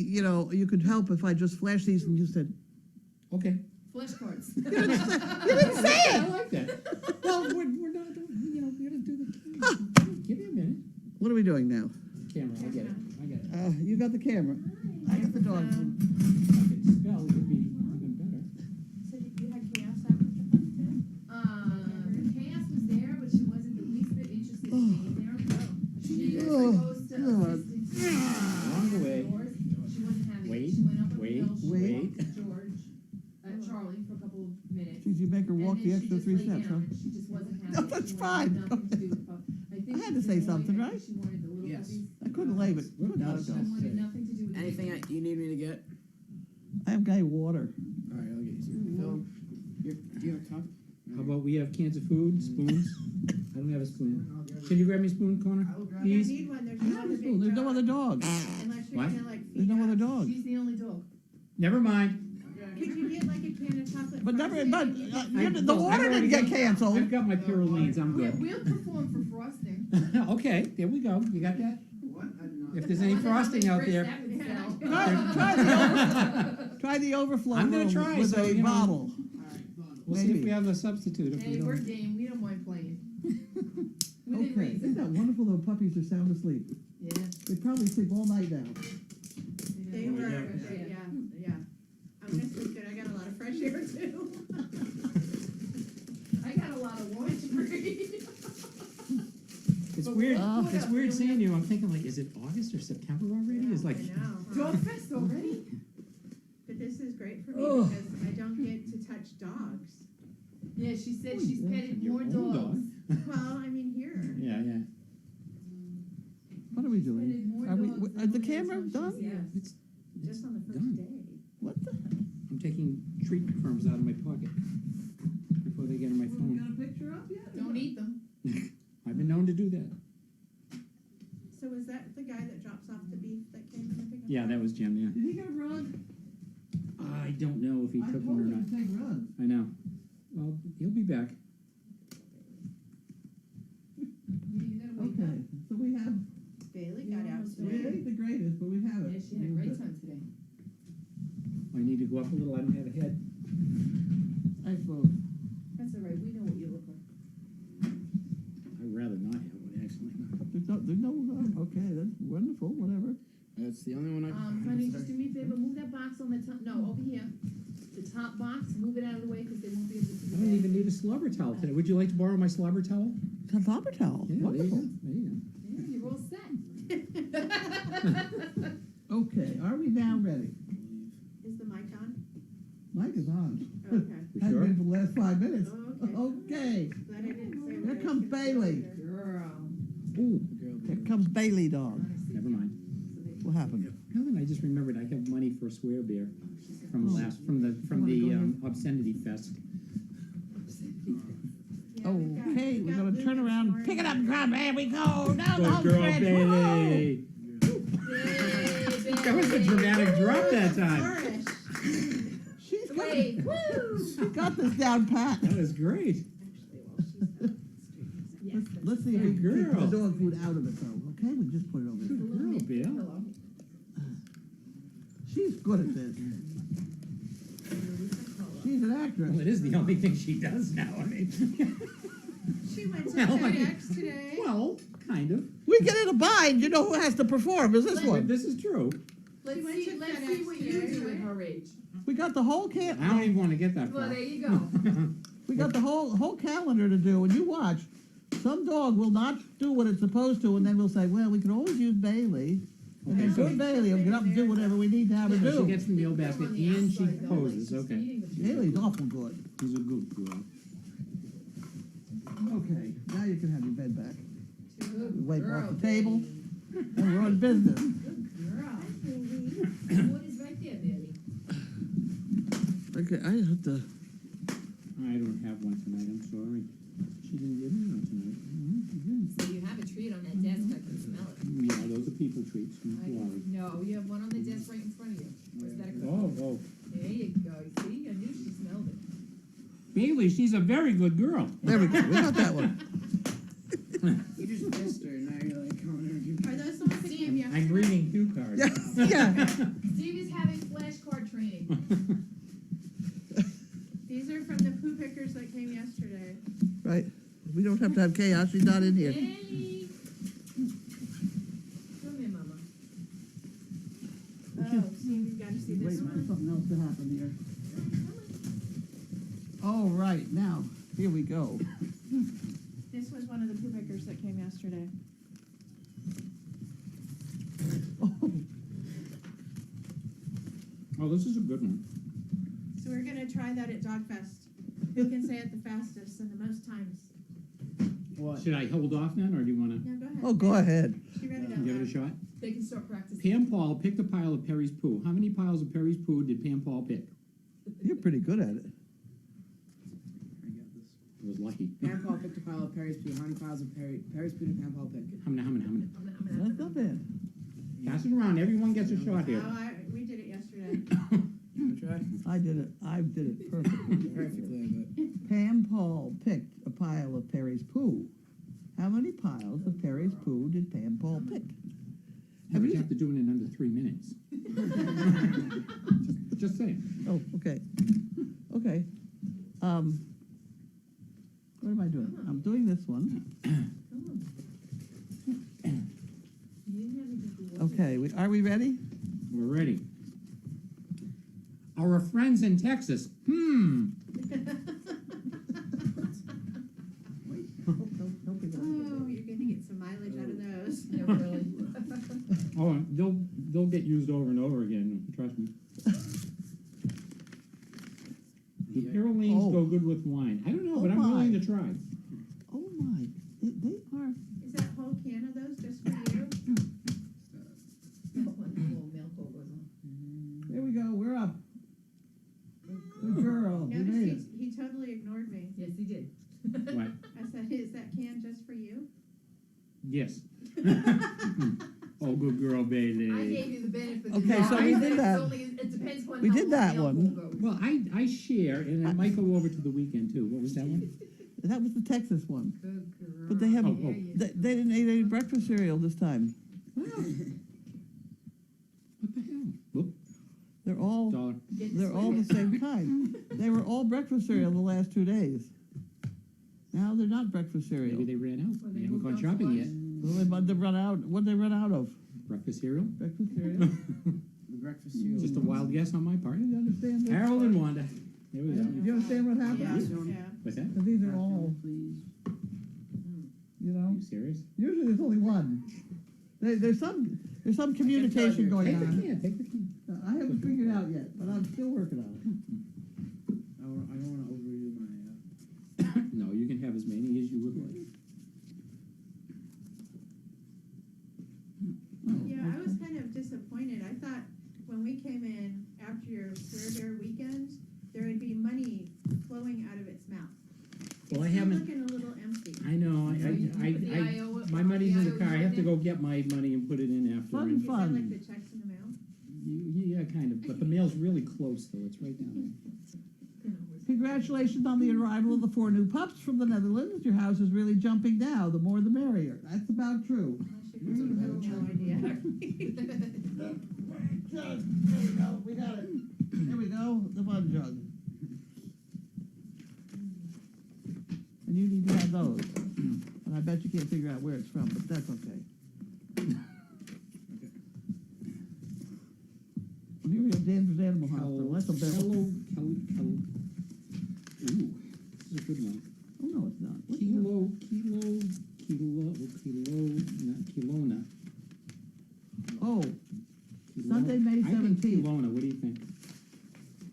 you know, you could help if I just flash these and you said, Okay. Flashcards. you didn't say I it. like that. Well, we're not, you know, we gotta do the, give me a minute. What are we doing now? Camera, I get it. You got the camera. I got the dog food. If I could spell, it would be even better. So you had chaos out with the fun today? Chaos was there, but she wasn't the least bit interested in being there. She was Oh, supposed to God. assist Along the way. She wasn't having it. Wait, She went up on the wait, hill, she wait. walked with George, Charlie for a couple of minutes. Geez, you make her walk And the then extra she 3 just laid steps, huh? down and she just wasn't having No, it. that's She fine. wanted nothing to do with pup. think I had to she's say annoyed. something, I think right? She wanted the little Yes. puppies. I couldn't leave it. What Couldn't about let it She go. wanted nothing to do with Anything you need me to get? I have guy water. All right, I'll get you some. Phil, do you have a cup? How about we have cans of food, spoons? I don't have a spoon. Can you grab me a spoon, Connor? Yeah, I Please? need one, there's I no have other a spoon. big There's no dog. other dog. Unless you're What? gonna like There's feed no us. other dog. She's the only dog. Never mind. Could you get like a can of chocolate? But never, frosting but and you uh, can- you- I've the water already didn't get got- canceled. I've got my Purolines, I'm We'll, good. we'll perform for frosting. Okay, there we go. You got that? What? I did not. If there's any frosting out there. Try the overflow I'm gonna room try, with so, a you know. bottle. All right, go on. We'll see if Maybe. we have a substitute. If we Hey, we're don't. game, we don't mind playing. Within Okay, isn't reason. that wonderful? The puppies are sound asleep. Yeah. They probably sleep all night now. They were, yeah. I'm gonna sleep good, I got a lot of fresh air too. I got a lot of orange free. It's weird. Oh. It's weird seeing you. I'm thinking like, is it August or September already? It's like. I know, huh? Dog fest already? But this is great for me Oh. because I don't get to touch dogs. Yeah, she said she's petted Your more own dogs. dog. Well, I mean, here. Yeah, yeah. What are we Petted doing? more Are we, dogs is than the all camera dogs done? she's- yeah. It's Just on the first done. day. What the? I'm taking treat crumbs out of my pocket before they get in my phone. a picture up yet? Don't eat them. I've been known to do that. So is that the guy that drops off the beef that came in the pickup? Yeah, that was Jim. Yeah. Did he get a run? I don't know if he I took told one or him not. to take runs. I know. Well, he'll be back. You gotta wake Okay, up. so we have, Bailey got out we today. ain't the greatest, but we have Yeah, it. she had a great time today. I need to go up a little. I don't have a head. I suppose. That's all right, we know what you look like. I'd rather not have one, actually. There's no, okay, that's wonderful, whatever. That's the only one I. Honey, just do me a favor, move that box on the top, no, over here. The top box, move it out of the way, because they won't be able to see I don't that. even need a slobber towel today. Would you like to borrow my slobber towel? It's a slobber towel, Yeah, there you go. wonderful. There you Yeah, you're all set. Okay, are we now ready? Is the mic on? Mike is on. Okay. You Hasn't sure? been for the last 5 minutes. Oh, Okay, Glad I didn't say what Here I was comes gonna say Bailey. later. Girl. Ooh, here comes Bailey dog. never mind. What happened? Nothing. I just remembered I have money for Swear Bear from Oh. from the obscenity fest. Yeah, we've got- Okay, we've we're got gonna turn Lucas around, Warren. pick it up and grab, there we go, down the Good home girl, stretch, Bailey. That was a dramatic drop that time. Flourish. She's got, Wait, woo! she got this down pat. That was great. Let's see if we Good can keep girl. the dog food out of it though, okay? We just put it over Good there. girl, Bill. Hello. She's good at this. She's an actress. Well, it is the only thing she does now. I mean, She went to Well, TEDx today. well, kind of. We get in a bind, you know who has to perform, is this Let- one. This is true. Let's went see, to let's FedEx see what you today, do at right? her age. We got the whole I don't even want to get that Well, far. there you go. we got the whole calendar to do, and you watch. Some dog will not do what it's supposed to, and then we'll say, well, we can always use Bailey. And then Okay, good Bailey will get up and do whatever we need to have her So she do. gets the meal basket On the and she outside, though, like poses. she's Okay. feeding the people. Bailey's awful good. She's a good girl. Okay, now you can have your bed back. Good Wipe girl, off the table, Bailey. and we're on business. Good girl. What is right there, Bailey? Okay, I have to. I don't have one tonight. I'm sorry. She didn't give me one tonight. So you have a treat on that desk, I can smell it. Yeah, those are people treats. Don't worry. No, you have one on the desk right in front of you. Or is that a cookie? Oh. There you go, see, I knew she smelled it. Bailey, she's a very good girl. There we go, we got that one. You just missed her, now you're like, Connor. Are those the ones that gave you a I'm reading cue cards. Yeah. Steve is having flashcard training. These are from the poo pickers that came yesterday. Right. We don't have to have chaos. She's not in here. Ellie. Come here, mama. Oh, Steve, you've got to see this one. something else to happen here. All right, now, here we go. This was one of the poo pickers that came yesterday. Oh, this is a good one. So we're gonna try that at Dog Fest. Who can say it the fastest and the most times? What? Should I hold off then, or do you wanna No, go ahead. Oh, go ahead. She read it out give it a loud. shot? They can start practicing. Pam Paul picked a pile of Perry's poo. How many piles of Perry's poo did Pam Paul pick? You're pretty good at it. I got this. It was lucky. Pam Paul picked a pile of Perry's poo. How many piles of Perry's poo did Pam Paul pick? How many? That's not bad. Pass it around, everyone gets a shot Oh, here. we did it yesterday. Wanna try? I did it perfectly. Perfectly, but Pam Paul picked a pile of Perry's poo. How many piles of Perry's poo did Pam Paul pick? Yeah, but you have to do it in under 3 minutes. Just saying. Oh, okay. Okay. What am I doing? I'm doing this one. Okay, are we ready? We're ready. Our friends in Texas. Oh, you're gonna get some mileage out of those. Yeah, really. Oh, they'll get used over and over again, trust me. Do Carolines Oh. go good with wine? I don't know, but Oh I'm my. willing to try. Oh my, they are. Is that whole can of those just for you? There we go, we're up. Good girl, you made it. Notice he totally ignored me. Yes, he did. What? I said, is that can just for you? Yes. Oh, good girl, I Bailey. gave you the benefit. of Okay, the so doubt. we I did said it's that. only- It depends on We how did that long the one. alcohol goes. Well, I share, and it might go over to the weekend too. What was that one? That was the Texas one. Good girl. But they have, Oh, There you they didn't eat any breakfast cereal this time. Well, what the hell? Whoop, They're all, dollar. Get this they're all way. the same kind. They were all breakfast cereal the last 2 days. Now they're not breakfast cereal. Maybe they ran out. Well, They they haven't moved gone on to shopping lunch. yet. Well, they must have run out, what'd they run out of? Breakfast cereal? Breakfast cereal? the breakfast cereal. Just a wild guess on my part. You understand this? Harold and Wanda. There we go. You understand what Yeah, happened? yeah. What's that? 'Cause these are all, Please. you Are know, you serious? usually there's only one. There's some communication going Take the on. can, take the can. I haven't figured it out yet, but I'm still working on it. I don't want to overdo my. No, you can have as many as you would like. Yeah, I was kind of disappointed. I thought when we came in after your Swear Bear weekend, there would be money flowing out of its mouth. Well, I It's haven't, looking a little empty. I know, So you put the I, IO my money's in the car. I have to in? go get my money and put it in after. Fun. and- Is that like the checks in the mail? Yeah, kind of, but the mail's really close though. It's right down Congratulations on the arrival of the 4 new pups from the Netherlands. Your house is really jumping now. The more the merrier. That's about true. I have no idea. Jug. There we go. We got it. There we go. The fun jug. And you need to have those. And I bet you can't figure out where it's from, but that's okay. Well, here we have Danvers Animal there. Hospital. That's a better. Ooh, this is a good one. Oh, no, it's not. What the hell? Not Kelowna. Oh, Kelowna. Sunday, May I think 17th. Kelowna, what do you think?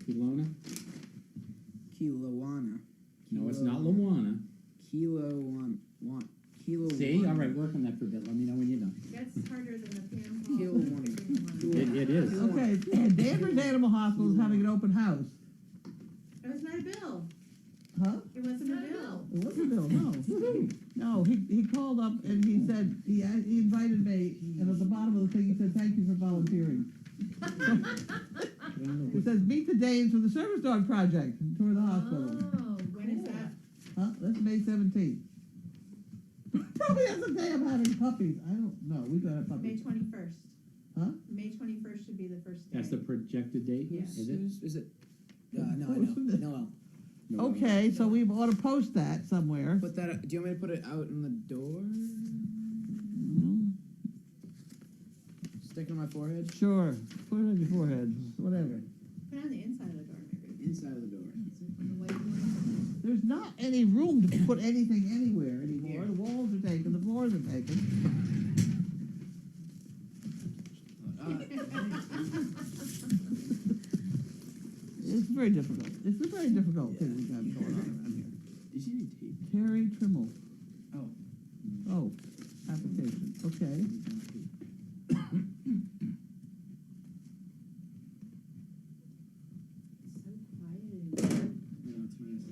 Kelowna? Kilowana. No, it's not Lawana. Kilowana. Kilowana. See, all right, work on that for a bit. Let me know when you're done. That's harder than the Pam Paul. Kill one. It is. Okay, Danvers Animal Hospital is having an open house. It was not a bill. Huh? It wasn't a bill. It wasn't Bill, no. No, he called up and he said, he invited me, and at the bottom of the thing, he said, thank you for volunteering. It says, meet the Danes for the Service Dog Project, and tour the hospital. Oh, When is cool. that? Huh? That's May 17th. Probably that's the day I'm having puppies. I don't know, we gotta have May puppies. 21st. May 21st should be the first day. That's the projected date, Yes. is it? Is it? No, I know. No. No. Okay, so we ought to post that somewhere. Put that. Do you want me to put it out in the door? Mm, Stick it on my forehead. Sure, put it on your forehead, whatever. Put it on the inside of the door, maybe. Inside of the door. On the white one. There's not any room to put anything anywhere anymore. The walls are taken, the floors are taken. It's very difficult. It's a very difficult thing we got going on around here. Do you see any tape? Terry Trimmel. Oh. Oh, application, okay. So quiet. No, it's nice.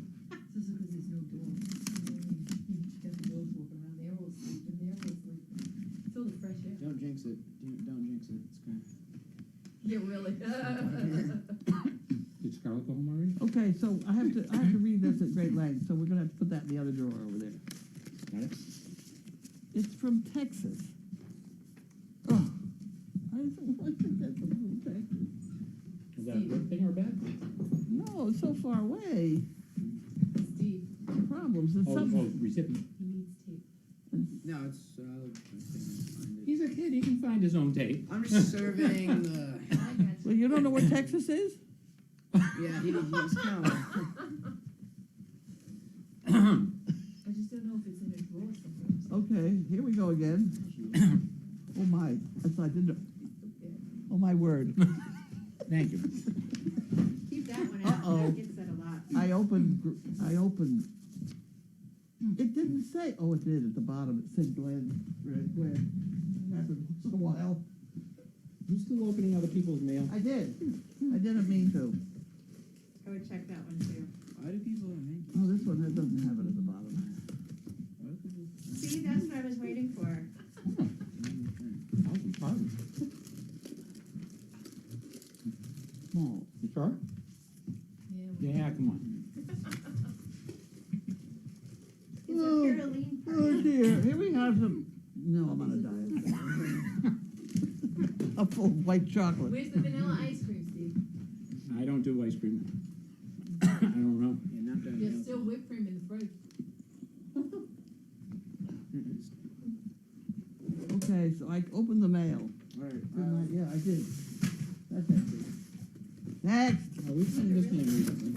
This is because there's no door. You got the doors open around there, will sleep, and there will sleep. Feel the fresh air. Don't jinx it. Don't jinx it. It's good. Yeah, really. Did Scarlett go home already? Okay, so I have to read this at great length, so we're gonna have to put that in the other drawer over there. Got it? It's from Texas. Oh, I don't want to get from Texas. Is that a good thing or a bad thing? No, it's so far away. Steve, Problems. There's Oh, some, recipient. he needs tape. No, it's. I'll find it. He's a kid, he can find his own tape. I'm just surveying the. I got you. well, you don't know where Texas is? Yeah, he's kind of. I just don't know if it's in a drawer somewhere. Okay, here we go again. Oh my, that's I didn't. Oh my word. Thank you. Keep that one out. Uh-oh. That gets said a lot. I opened. It didn't say. Oh, it did at the bottom. It said Glenn. Glenn. It happened once in a while. You still opening other people's mail? I did. I didn't mean to. I would check that one too. Why do people make Oh, this one that doesn't have it at the bottom. Why do people? See, that's what I was waiting for. Small. You sure? Yeah. Yeah, come on. It's a pure lean Oh part. dear. Here we have some. No, I'm on a diet. A full white chocolate. Where's the vanilla ice cream, Steve? I don't do ice cream. I don't know. Yeah, not that. There's still whipped cream in the fridge. Okay, so I opened the mail. Alright. Didn't I? Yeah, I did. That's empty. Next. Oh, we've seen this name recently.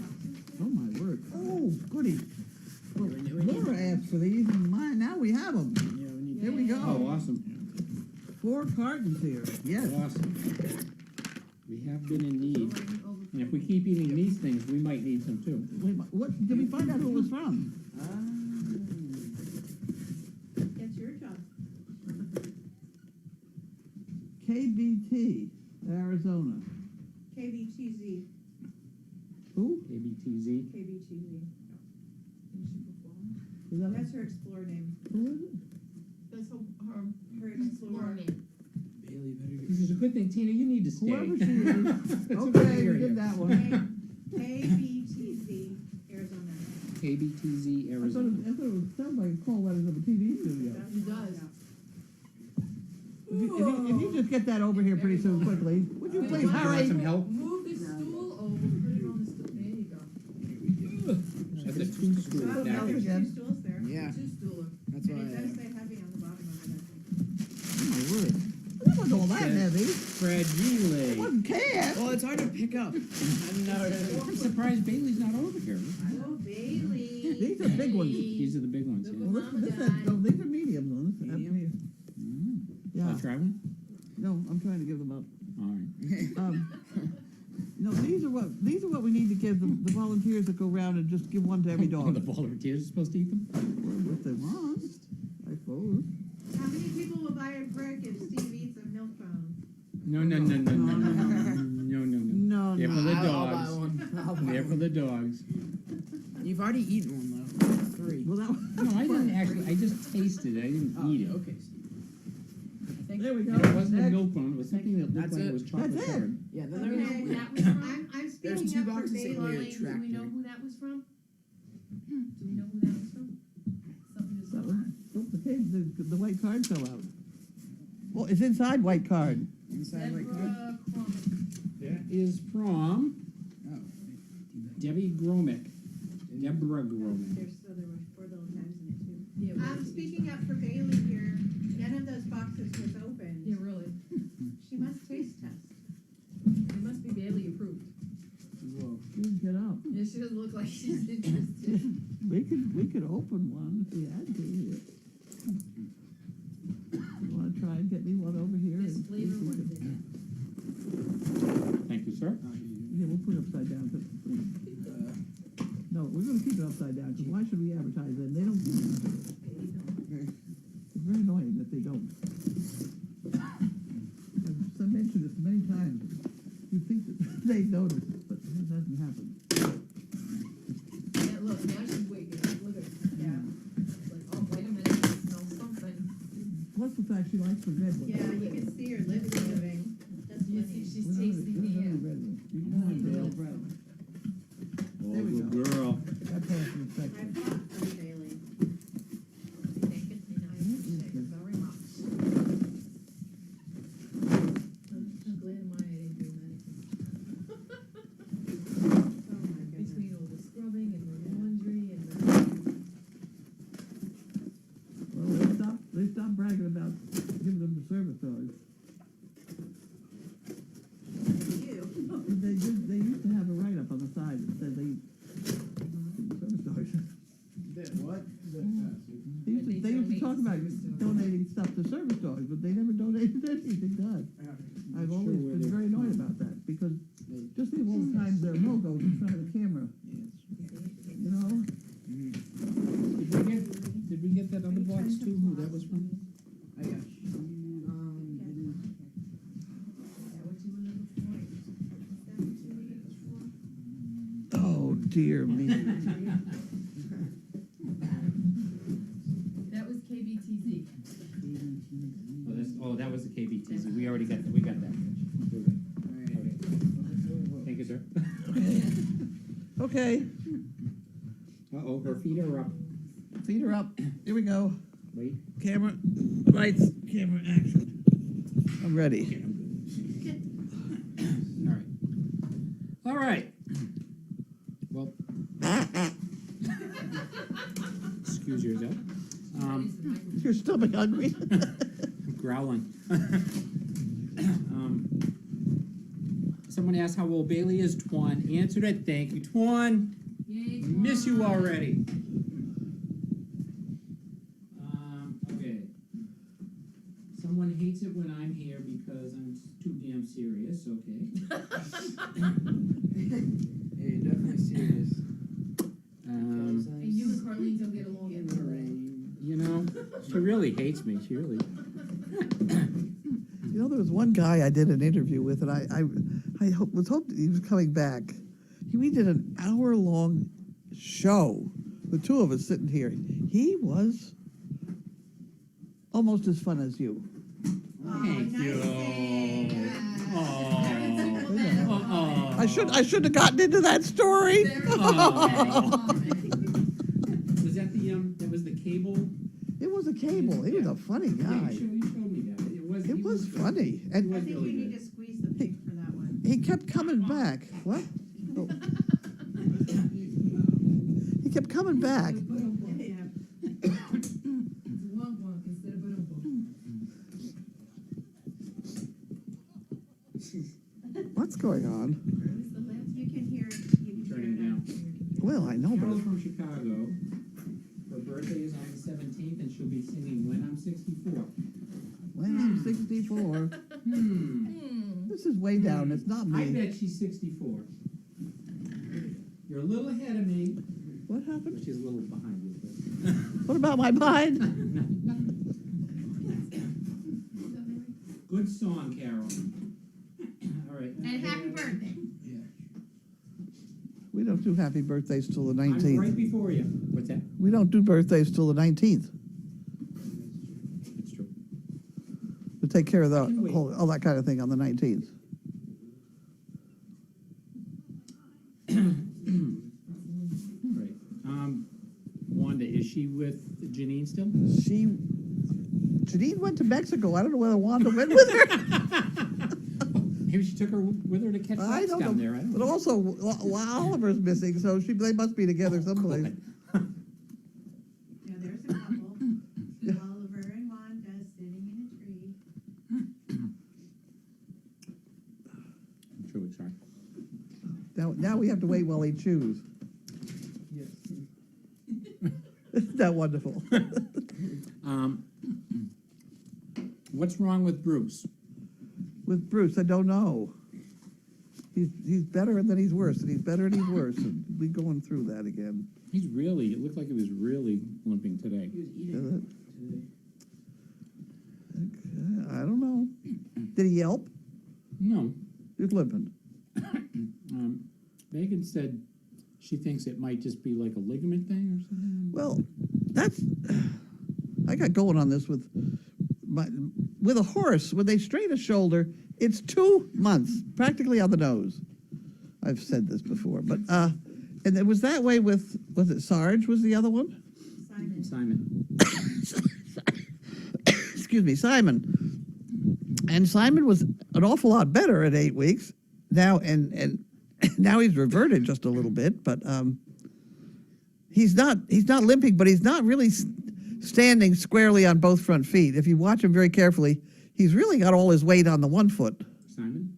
Oh my word. Oh, goody. Well, Yeah, we need- Laura asked for these, and mine. Now we have them. Yeah, we need. Here we go. Oh, awesome. 4 cartons here. Yes. Awesome. We have been in need. Over. And if we keep eating these things, we might need some too. Wait, what? Did we find out who it was from? That's your job. KBT, Arizona. KBTZ. Who? ABTZ. KBTZ. Is that That's her Explorer name. who is it? That's her Her Explorer Explorer. name. Bailey better This is a good thing, Tina, you need to stay. Whoever she is. That's a good Okay, we area. did that one. KBTZ, Arizona. KBTZ, I thought Arizona. it was sounded like call letters of a TV studio. That's It what I does. got. If you just get that over here pretty soon, quickly, would you Wait, please what? Want hurry? some help? Move the stool over, put it on the stool, there you go. That's a two-stool Oh, Yeah. there's package. 2 stools there. Yeah, Two stooler. that's And it does why. say heavy on the bottom of it, I think. Oh my word. That wasn't all that heavy. It Fragile. wasn't cans. Well, it's hard to pick up. I'm surprised Bailey's not over here. Oh, Bailey. These are big ones. These are the big ones, yeah. Well, this is, no, these are mediums on this. Medium? Yeah. Want to try one? No, I'm trying to give them up. All right. No, these are what we need to give the volunteers that go around and just give one to every Oh, dog. the volunteers are supposed to eat them? Well, if they want, I suppose. How many people will buy a brick if Steve eats a milk bone? No, no, no, no, no, no, no, no, no. No, They're no. for the I'll buy dogs. one. I'll buy They're for one. the dogs. You've already eaten one though. 3. Well, that No, I didn't actually, I just tasted it, I didn't Oh, eat it. okay. There we go. And it wasn't a Next. milk bone, it was something that looked That's like it it. was chocolate That's it. covered. Yeah, Do then we there know is. who that was from? I'm There's speaking 2 up for boxes in Bailey. here. Do we know Tractor. who that was from? Do we know who that was from? Something to That say. was, oh, the white card fell out. Well, it's inside white card. Mm. the satellite card? Deborah Cronin. That is from Oh. Debbie Gromick. Deborah Gromick. There were 4 little tabs in it too. Yeah, really. Speaking up for Bailey here, none of those boxes was open. Yeah, really. She must taste test. It must be Bailey approved. Whoa. Get up. Yeah, she doesn't look like she's interested. We could open one if we had to here. You wanna try and get me one over here? This and- flavor, what is it? Thank you, sir. Yeah, we'll put it upside down. No, we're gonna keep it upside down, because why should we advertise it? They don't do it. It's very annoying that they don't. I've mentioned this many times. You think that they notice, but it doesn't happen. Yeah, look, now she's waking up, look at her. Yeah. It's like, oh, wait a minute, I smell something. Plus the fact she likes the red one. Yeah, you can see her lips moving. That's You funny. see, she's We don't have tasting we don't the have air. any red ones. You Mm, can have yeah. the old brown. Oh, There we good go. girl. That passed I inspection. fought for Bailey. Thank you, and I appreciate it very much. I'm glad Maya didn't do medicine. Oh my goodness. Between all the scrubbing and the laundry and the. Well, they stopped bragging about giving them the service dogs. You. They used to have a write-up on the side that said they, service dogs. That what? They used to talk about donating stuff to service dogs, but they never donated anything to us. I've Sure always where been they're very annoyed from. about that, because just think of all the times their logos in front of the camera, you know? Did we get that other box too, who that was from? I got you. Is that what you were looking for? Is that what you were looking for? Oh, dear me. That was KBTZ. Oh, that was the KBTZ. We already got that. We got that. We're good. Okay. Thank you, sir. Okay, Uh-oh, her feet are up. feet are up, here we go. Wait. Camera, lights, camera, action. I'm ready. All right. All right. Well. Excuse yourself. Is your stomach hungry? I'm growling. Someone asked how old Bailey is. Twan answered it. Thank you, Twan. Yay, Miss you Twan. already. Okay. Someone hates it when I'm here because I'm too damn serious. Okay. Hey, definitely serious. And you and Carlene don't get along at all. You know, she really hates me. She really. You know, there was one guy I did an interview with, and was hoping he was coming back. We did an hour-long show, the two of us sitting here. He was almost as fun as you. Thank nice you. thing. Oh. I should have gotten into that story. Oh. Was that the that was the cable? It was a cable. He was a funny Yeah, guy. you showed me that. He It was good. funny, He and was I think really you need good. to squeeze the pig for that one. he kept coming back. What? Oh. He kept coming back. Yeah. It's wonk wonk instead of ba-dum-bum. What's going on? Where's the last? You can hear it. You can Turning hear down. it. Well, I know, Carol's but from Chicago. Her birthday is on the 17th, and she'll be singing "When I'm 64." when I'm 64, this is way down. It's not I me. bet she's 64. You're a little ahead of me, What but happened? she's a little behind you. What about my mind? Good song, Carol. All right. And happy birthday. We don't do happy birthdays till the I'm right 19th. before you. What's that? We don't do birthdays till the 19th. It's true. We take care of I can the wait. all that kind of thing on the 19th. All right. Wanda, is she with Janine still? Janine went to Mexico. I don't know whether Wanda went with her. Maybe she took her with her to catch I rats don't down know. there. I don't But know. also, Oliver's missing, so they must be together someplace. Yeah, there's a couple, Oliver and Wanda sitting in a tree. True, sorry. Now we have to wait while they choose. Yes. Isn't that wonderful? What's wrong with Bruce? With Bruce, I don't know. He's better and then he's worse, and he's better and he's worse. And we going through that again. He's really, it looked like he was really limping today. He was Is eating it? today. Okay, I don't know. Did he yelp? No. He was limping. Megan said she thinks it might just be like a ligament thing or something. Well, I got going on this with a horse. When they strain a shoulder, it's 2 months, practically on the nose. I've said this before, but and it was that way with, was it Sarge was the other one? Simon. Excuse me, Simon. And Simon was an awful lot better at 8 weeks now, and now he's reverted just a little bit, but he's not limping, but he's not really standing squarely on both front feet. If you watch him very carefully, he's really got all his weight on the one foot. Simon.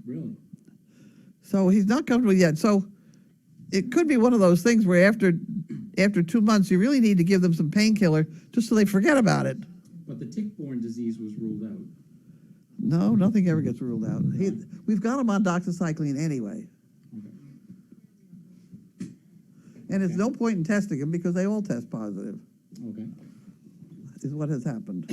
Really? So he's not comfortable yet. So it could be one of those things where after 2 months, you really need to give them some painkiller just so they forget about it. But the tick-borne disease was ruled out. No, nothing ever gets ruled out. We've got him on doxycycline anyway. Okay. And it's no point in testing him because they all test positive, Okay. is what has happened.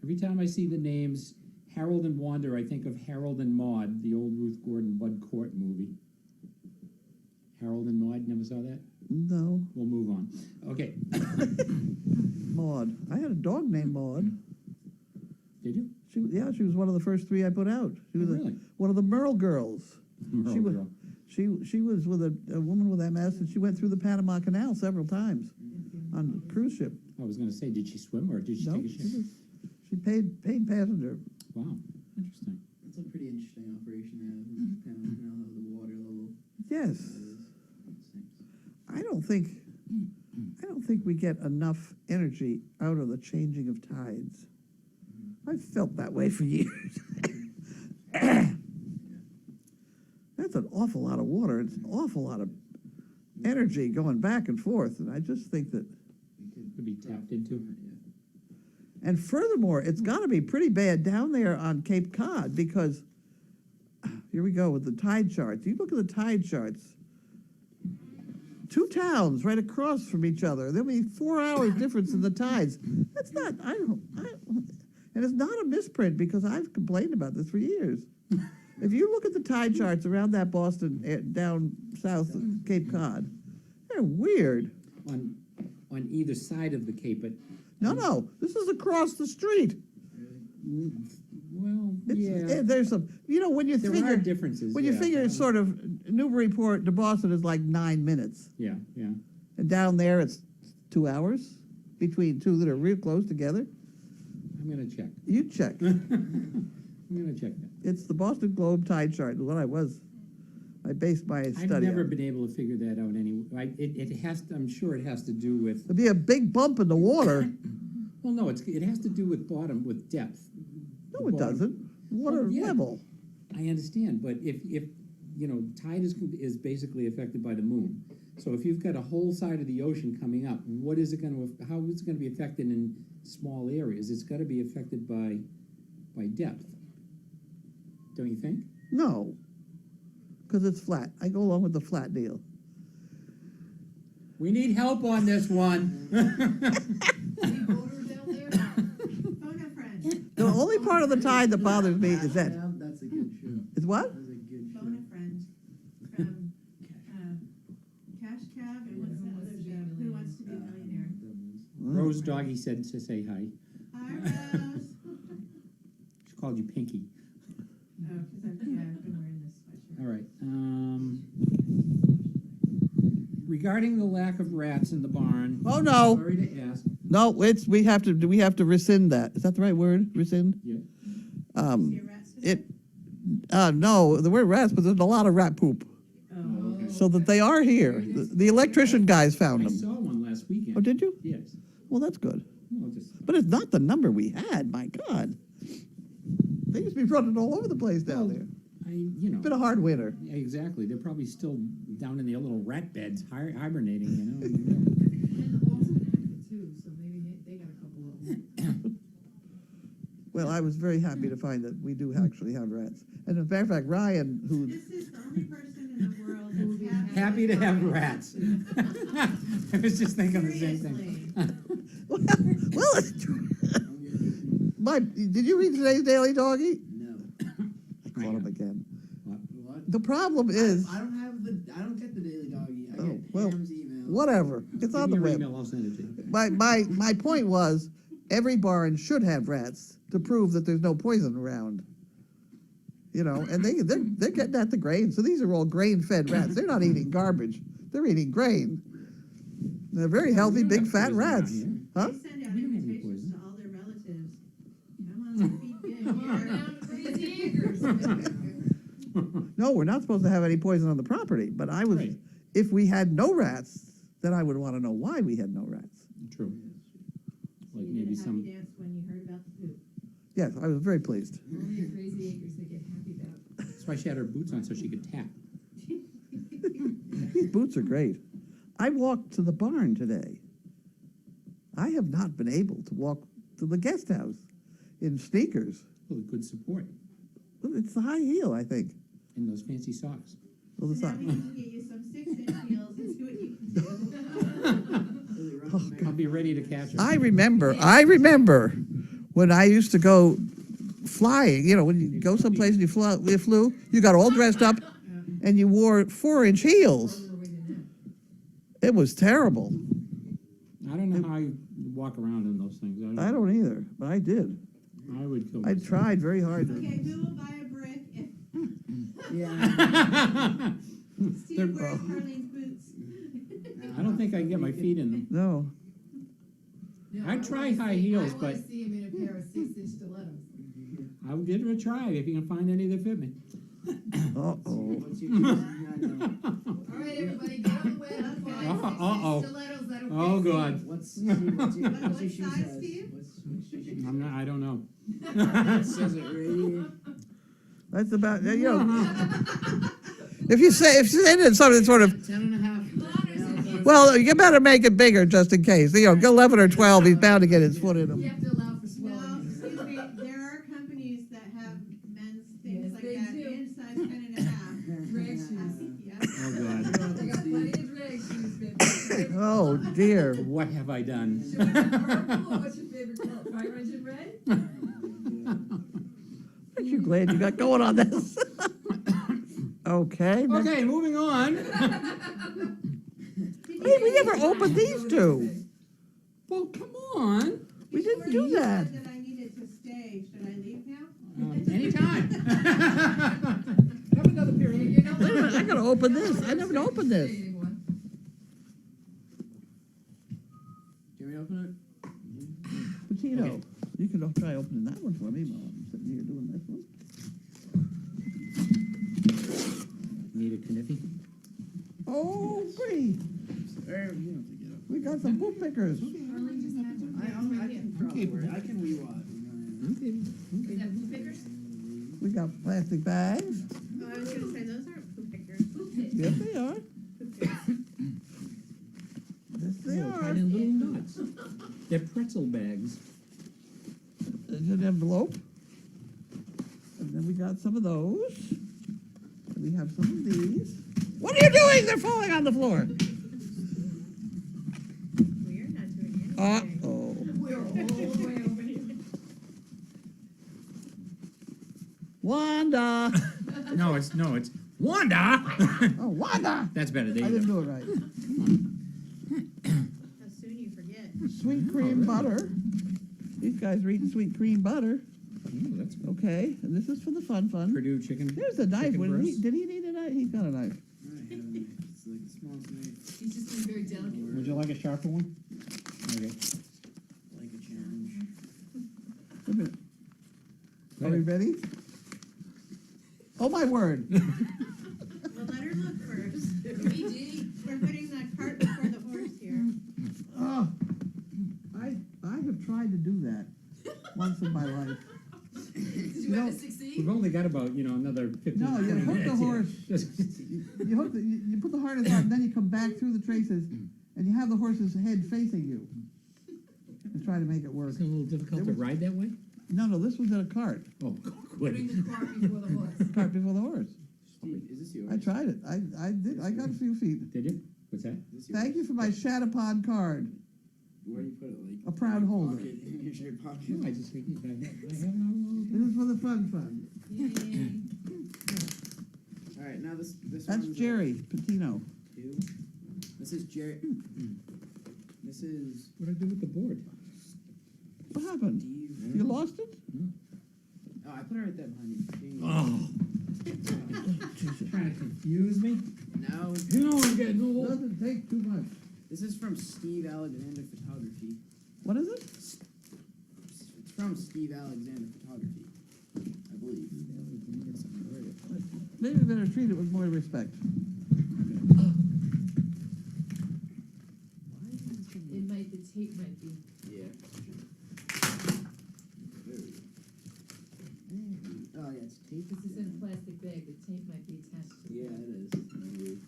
Every time I see the names Harold and Wanda, I think of Harold and Maude, the old Ruth Gordon Bud Cort movie. Harold and Maude, never saw that? No, We'll move on. Okay. Maud. I had a dog named Maud. Did you? She was one of the first 3 I put out. She was really? one of the Merle girls. Merle She was, girl. she was with a woman with MS, and she went through the Panama Canal several times on a cruise ship. I was going to say, did she swim or did she No, take a ship? she paid passenger. Wow, interesting. It's a pretty interesting operation to have in Panama Canal, how the water level Yes, is. I don't think we get enough energy out of the changing of tides. I've felt that way for years. That's an awful lot of water. It's an awful lot of energy going back and forth, and I just think that. Could be tapped into. And furthermore, it's got to be pretty bad down there on Cape Cod because here we go with the tide charts. You look at the tide charts. 2 towns right across from each other. There'll be 4 hours difference in the tides. That's not. And it's not a misprint because I've complained about this for years. If you look at the tide charts around that Boston down south of Cape Cod, they're weird. On either side of the Cape, but No, this is across the street. well, There's some, when you there figure are differences. when you figure it's sort of Newburyport to Boston is like 9 minutes, Yeah. and down there it's 2 hours between 2 that are real close together. I'm gonna check. You check. I'm gonna check that. It's the Boston Globe tide chart. Is what I based my study. I've never on. been able to figure that out anyway. It has to, I'm sure it has to do with, There'd be a big bump in the water. well, no, it has to do with depth. No, it doesn't. Water yeah. level. I understand, but if tide is basically affected by the moon. So if you've got a whole side of the ocean coming up, how is it going to be affected in small areas? It's got to be affected by depth. Don't you think? No, because it's flat. I go along with the flat deal. We need help on this one. Any voters out there? Phone a friend. The only part of the tide that bothers me is that. Yeah, that's a good show. Is what? That's a good show. Phone a friend from Cash Cab and what's that other show? Who Wants to Be a Millionaire? Rose Doggy said to say hi. Hi, Rose. She called you Pinky. Oh, because I've been wearing this sweatshirt. All right. Regarding the lack of rats in the barn. Oh no! Sorry to ask. No, we have to rescind that. Is that the right word? Rescind? Yeah. See a rat It, no, the word rats, but there's a lot of rat poop. Oh, okay. So that they are here. The electrician guys found I them. saw one last weekend. Oh, did you? Yes. Well, that's good. Well, just, But it's not the number we had, my God. They used to be running all over the place down there. Been a hard winter. Yeah, exactly. They're probably still down in their little rat beds hibernating, And the hall's connected too, so maybe they got a couple of them. Well, I was very happy to find that we do actually have rats. And as a matter of fact, Ryan, who, This is the only person in the world Who would be that's Happy to have rats. I was just thinking the same thing. Seriously. well, it's true. Did you read today's Daily Doggy? No. I caught him again. What? The problem is, I don't get the Daily Doggy. I Oh, get well, Ham's email. whatever, it's on the Give me your web. email, I'll send it to you. My point was, every barn should have rats to prove that there's no poison around. You know, and they're getting at the grain, so these are all grain-fed rats. They're not eating garbage, they're eating grain. They're very healthy, We don't big, have fat poison around rats. here. Huh? They send out We don't have any invitations poison. to all their relatives. Come on, feed good Come on, here. down to Crazy Acres. No, we're not supposed to have any poison on the property, but Right. if we had no rats, then I would want to know why we had no rats. True. Like You maybe did a happy some, dance when you heard about the poop. Yes, I was very pleased. Only at Crazy Acres they get happy about. that's why she had her boots on so she could tap. These boots are great. I walked to the barn today. I have not been able to walk to the guest house in sneakers. Well, good support It's the high heel, I think. in those fancy socks. Well, the So now sock- we need to get you some 6-inch heels and see what you can do. Really rough Oh, man. I'll be ready to catch her. I remember when I used to go flying, you know, when you go someplace and you flew, you got all dressed up and you wore 4-inch heels. Further away than It was terrible. I don't know how you walk around in those things. I don't either, but I did. I would kill I myself. tried very hard. Okay, who will buy a brick if Yeah. Steve wears Marlene's boots? I don't think I can get my feet in them. No. that. I'd try high heels, I but- wanna see him in a pair of 6-inch stilettos. I would give it a try if you can find any that fit me. Uh-oh. What's your choosing? I know. All right, everybody, get on the web and find Uh-oh. 6-inch stilettos that'll Oh, fit you. God. What's your What shoe size, size? Steve? What's your shoe I'm not, I don't know. size? Says it right here. That's about, you know, if you say it's something sort of, 10.5. well, you better make it bigger just in case. You know, go 11 or 12, he's bound to get his foot in You them. have to allow for No, swelling. excuse me, there are companies that have men's things Yes, like they that do. in size 10.5. Drag shoes. Yeah. Oh, God. They got plenty of drag shoes, baby. Oh, dear. What have I done? Should we go purple or what's your favorite color? Fire engine red? Aren't you glad you got going on this? Okay. then- Okay, moving on. Hey, we never opened these two. Well, come on. We didn't Before do you that. said that I needed to stay, should I leave now? Anytime. Have another beer. You're not- Wait a minute, I gotta open this. I never opened this. Anymore. Can we open Patino, you can try opening that one for me while I'm sitting here doing this one. Need a kniffy? Oh, great. it? There, you don't have to get up. We got some poop pickers. Harlan just had one. I can probably wear it. I can weewat. Is that blue pickers? We got plastic bags. Oh, I was gonna say, those aren't poop pickers. Blue picks. Yes, they are. Poop pickers. Yes, they Oh, are. tied in little knots. They're pretzel bags. There's an envelope. And then we got some of those. And we have some of these. What are you doing? They're falling on the floor. We're not doing anything. Uh-oh. We're all the way over here. Wanda. No, it's Wanda. Oh, Wanda. That's better. I There you didn't go. do it right. How soon you forget. Sweet cream butter. These guys are eating sweet cream butter. Ooh, that's good. Okay, and this is for the fun. Purdue chicken. There's a knife. chicken breast. Did he need a knife? He's got a knife. It's like the smallest knife. He's just being very delicate. Would you like a sharper one? Okay. we ready? Oh, my word. Well, let her look first. We're putting the cart before the horse here. Oh, I have tried to do that once in my life. Did You you ever know, succeed? We've only got about, another 15, No, you 20 hook the minutes here. horse. You hook you put the harness on, then you come back through the traces, and you have the horse's head facing you. And try to make it work. It's a little difficult to ride that way? No, this was in a cart. Oh, Putting good. the cart before the horse. Cart before the horse. Steve, is this yours? I tried it. I did. I got a few feet. Did you? What's that? Is this yours? Thank you for my Shatapod card. Where do you put it? Like A proud holder. pocket, in your shirt pocket. No, I just think I have it all This is for the fun fund. Yay. All right, now this That's one's, Jerry Patino. Two. This is Jerry. This is What did I do with the board? What happened? Steve. You lost it? Oh, I put it right there behind you. Oh. Trying to confuse me? No, I'm getting old. Doesn't take too much. this is from Steve Alexander Photography. What is it? It's from Steve Alexander Photography, I believe. Maybe we better treat it with more respect. It might, the tape might be. Yeah. Oh yeah, it's tape. This is in a plastic bag, the tape might be attached to it. Yeah, it is. Maybe.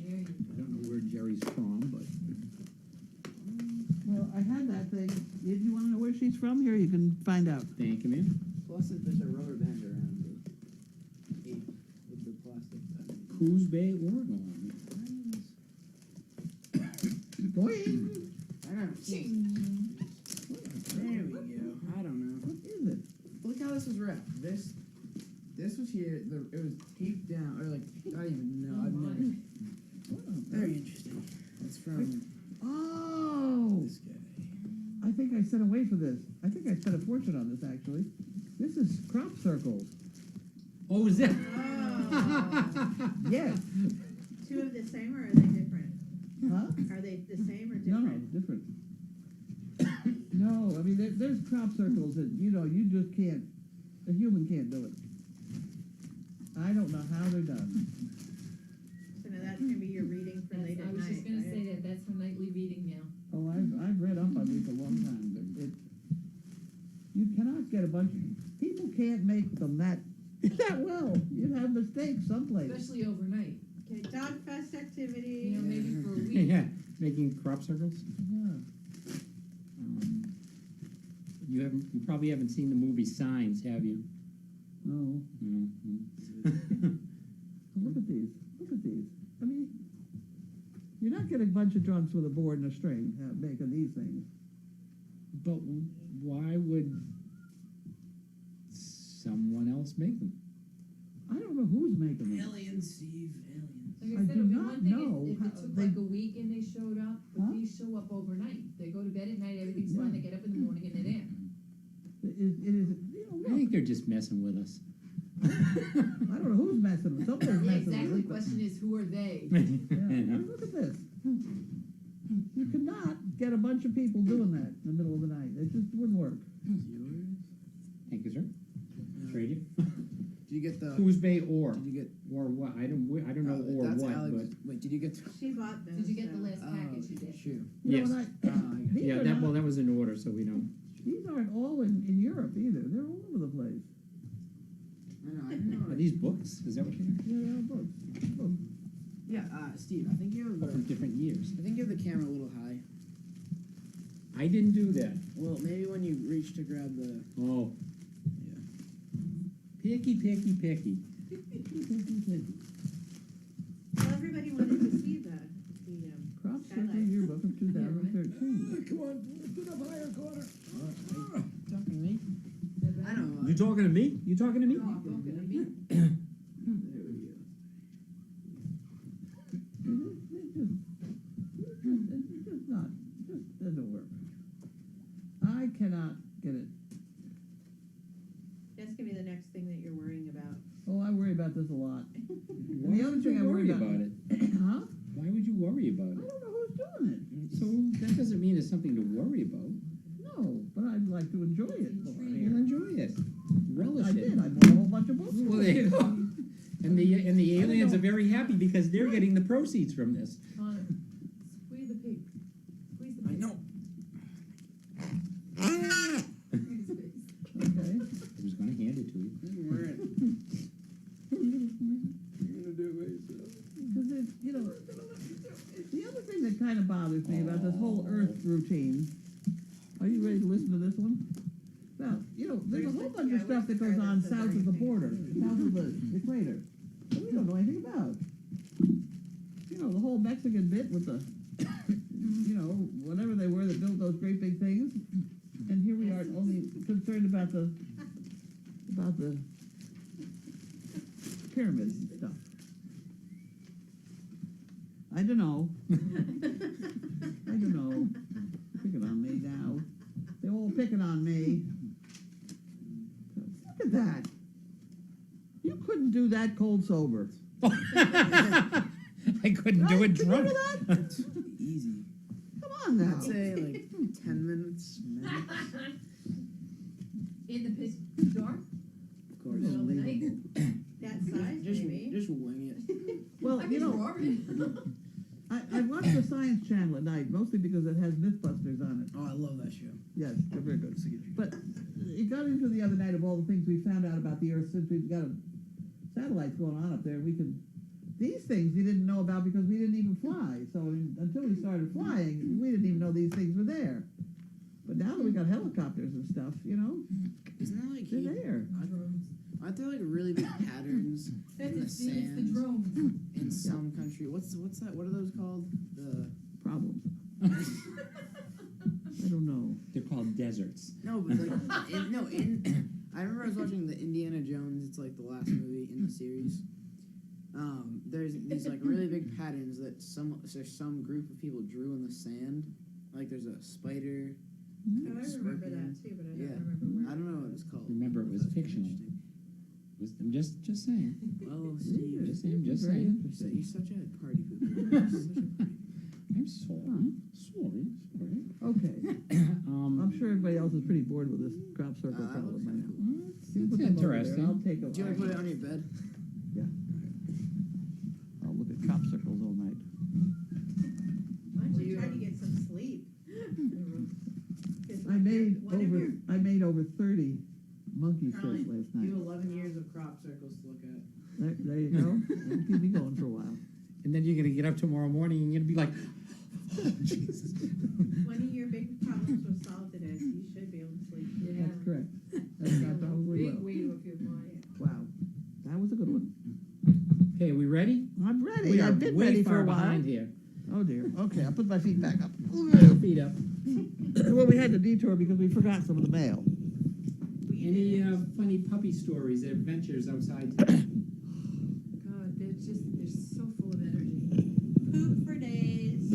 There you I don't know where Jerry's from, but Well, I had that thing. If you want to know where she's from, here you can find out. thank you, man. Plus, there's a rubber band around the tape with the plastic. Coos Bay, Oregon. Boing! I don't know. There we go. I don't know. What is it? Look how this was wrapped. This was here. It was taped down, or like I don't even know. I've never. Very interesting. It's from Oh! this guy. I think I sent away for this. I think I spent a fortune on this, actually. This is crop circles. Oh, is that? Oh. Yes. Two of the same, or are they different? Huh? Are they the same or No, different? different. No, I mean, there's crop circles that, you just can't, a human can't do it. I don't know how they're done. So now that's gonna be your reading for late That's, at I was night, just gonna right? say that, that's for nightly reading now. Oh, I've read up on these a long time, but you cannot get a bunch of, people can't make them that well. You have mistakes someplace. Especially overnight, Okay, dog fest you activity. know, maybe for a week. Yeah, making crop circles. Yeah. You probably haven't seen the movie Signs, have you? No, Mhm. look at these, I mean, you're not getting a bunch of drunks with a board and a string making these things. But why would someone else make them? I don't know who's making them. Aliens, Steve. Aliens. Like I I said, do it'd be not one thing know if how it took they- like a week and they showed up, but Huh? these show up overnight. They go to bed at night, everything's fine, they Yeah. get up in the morning and they're there. It is, I think they're just messing with us. I don't know who's messing with, somebody's Yeah, messing exactly, with the it. question is, who are they? Yeah, I mean, look at this. You could not get a bunch of people doing that in the middle of the night. It just wouldn't work. Yours? Thank you, sir. Trade you. Did you get the? Coos Bay or Did you get? what? I don't know or that's what, Alex. Wait, did you get? She bought those. Did you get the so- last package you did? Shoot. You Yes. know what I these yeah. are That not- that was in order, so we know. These aren't all in Europe either. They're all over the place. know. I know. Are these books? Is that what they are? Yeah, books. Books. Yeah, Steve. I think you have From the. different years. I think you have the camera a little high. I didn't do that. Well, maybe when you reach to grab the. Oh. Picky. Well, everybody wanted to see the Crop Skylight. Circle Yearbook of 2013. Come on, get up higher, Connor. Talking to me? I know. You talking to me? You talking to me? Oh, okay, I mean, There we go. It's just not, just doesn't work. I cannot get it. That's gonna be the next thing that you're worrying about. Oh, I worry about this a lot. Why the other would thing you I worry worry about- about it? Huh? Why would you worry I about it? don't know who's doing it. So that doesn't mean it's something to worry about. No, but I'd like to enjoy it. very happy because they're getting the proceeds from this. Connor, squeeze the pig. Squeeze the I pig. know. Squeeze his face. Okay. I was gonna hand it to you. You weren't. You're gonna do it yourself. Because it's, you know, the other thing that kind of bothers me about this whole Earth routine, are you ready to listen to this one? Well, you know, there's a whole bunch of stuff that goes on south of the border, south of the equator, that we don't know anything about. You know, the whole Mexican bit with the, you know, whatever they were that built those great big things, and here we are only concerned about the pyramids and stuff. I don't know. I don't know. Picking on me now. They're all picking on me. Look at that. You couldn't do that cold sober. I couldn't do Right? it Can you drunk. do that? Easy. Come on now. I'd say like 10 minutes max. In the pitch dark, Of course. middle of the night. That size, Just, maybe. just wing it. Well, I you can know, draw it. I watch the Science Channel at night, mostly because it has Mythbusters on it. Oh, I love that show. Yes, they're very good. But it got into the other night of all the things we found out about the Earth since we've got satellites going on up there. These things you didn't know about because we didn't even fly. So until we started flying, we didn't even know these things were there. But now that we got helicopters and stuff, you know, Isn't that like they're there. Aren't there like really big patterns That in the is, it's the sand drones. in some country? What's that? What are those called? The Problems. I don't know. They're called deserts. no, but like in I remember I was watching the Indiana Jones. It's like the last movie in the series. There's these like really big patterns that there's some group of people drew in the sand. Like there's a spider. Oh, I remember that too, but I don't Yeah. remember where. I don't know what it's called. Remember, it was That's fictional. interesting. I'm just saying. Well, Steve, Just saying. Just Very saying. interesting. you're such a party pooper. You're such a party. I'm sorry. Sorry. Okay. I'm sure everybody else is pretty bored with this crop circle That problem looks by now. cool. You It's put them over there, interesting. I'll take a. Do you want to put it on your bed? I'll look at crop circles all night. Why don't you try to get some sleep? 'Cause I made over 30 monkey shirts Caroline, last You night. have 11 years of crop circles to look at. There you go. That'll keep me going for a while. And then you're gonna get up tomorrow morning and you're gonna be like, oh, Jesus. One of your big problems was solved today, so you should be able to sleep. Yeah. That's correct. I probably Big will. weight off your mind. Wow. That was a good one. Okay, we ready? I'm ready. We are I've been way ready for far a while. behind here. Oh dear. Okay, I'll put my feet back up. Feet up. Well, we had to detour because we forgot some of the mail. Any funny puppy stories, adventures outside town? God, they're so full of energy. Poop for days.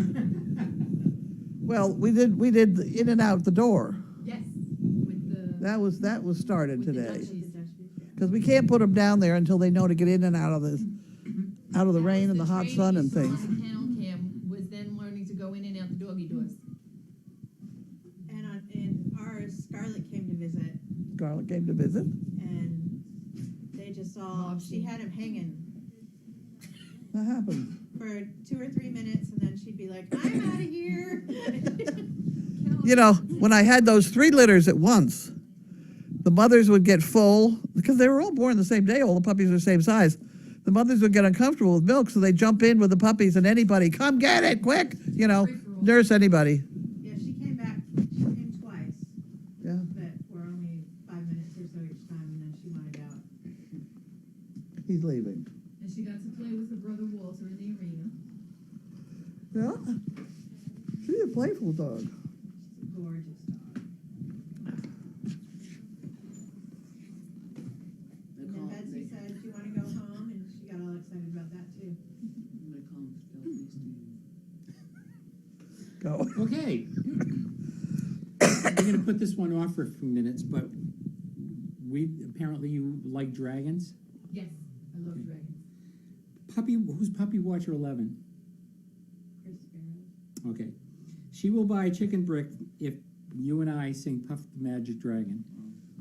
Well, we did the in and out the door. Yes, with the. That was started with the today. Dutchies. Because we can't put them down there until they know to get in and out of the rain and the hot sun and things. The kennel cam was then learning to go in and out the doggy doors. And ours, Scarlett came to visit, Scarlett came to visit. and they just all, she had him hanging That happens. for 2 or 3 minutes, and then she'd be like, I'm out of here. You know, when I had those 3 litters at once, the mothers would get full because they were all born the same day. All the puppies are the same size. The mothers would get uncomfortable with milk, so they jump in with the puppies, and anybody, come get it quick. You know, nurse anybody. Yeah, she came back, she came twice, Yeah. but were only 5 minutes or so each time, and then she wanted out. He's leaving. And she got to play with her brother Walter in the arena. Yeah. She's a playful dog. She's a gorgeous dog. They And call then them- Betsy said, do you want to go home? And she got all excited about that too. they call them stealthy Steve. Go. Okay. We're gonna put this one off for a few minutes, but apparently you like dragons? Yes, I love dragons. Who's Puppy Watcher 11? Chris Sparrow. Okay. She will buy a chicken brick if you and I sing Puff the Magic Dragon.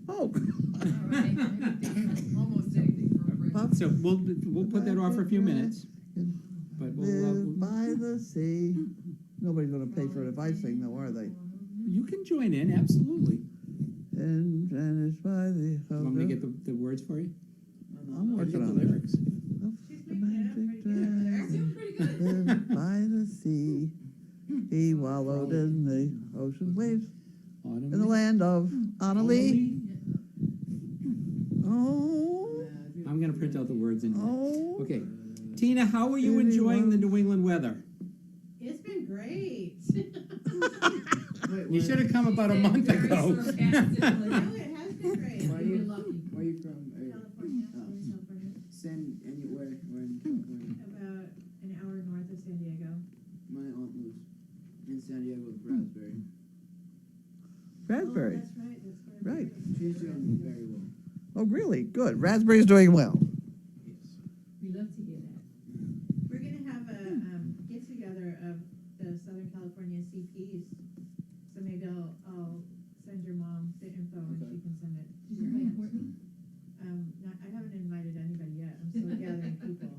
Oh, All right, anything, almost anything for a break. Puff So we'll put that off for a few minutes, but Live by the sea. Nobody's gonna pay for it if I sing though, are they? you can join in, absolutely. And vanished by the. Want me to get the words for you? I'm Or get working the on it. lyrics. She's making it up pretty good over there. Doing pretty good. Live by the sea. He wallowed in the ocean waves Autumn. in the land of Annalee. Oh, I'm gonna print out the words in. oh. Okay, Tina, how are you Maybe enjoying the one- New England weather? It's been great. You should have come about a month Very ago. sarcastically. No, it has been great. Where are You're you? lucky. Where are you from? California, Oh. Southern California, San, and where in California? about an hour north of San Diego. My aunt lives in San Diego with Raspberry. Raspberry. Oh, that's right, that's where. Right. She's doing very well. Oh, really? Good. Raspberry's doing well. Yes. We love to hear that. We're gonna have a, get together of the Southern California CPs. So maybe I'll send your mom the info and Okay. she can send it. Did you invite Courtney? I haven't invited anybody yet. I'm still gathering people.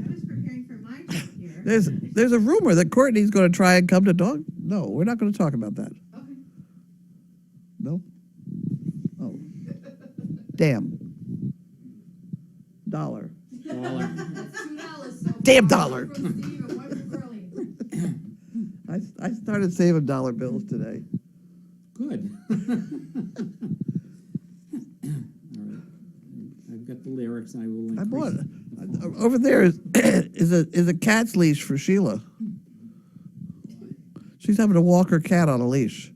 I was preparing for my trip here. There's a rumor that Courtney's going to try and come to dog. No, we're not going to talk about that. Okay. No. Oh, damn. $1. Dollar. That's $2 so Damn far. dollar. One from Steve and one from Curly. I started saving dollar bills today. Good. All right. I've got the lyrics, I will I increase. bought the font. over there is a cat's leash for Sheila. She's having to walk her cat on a leash,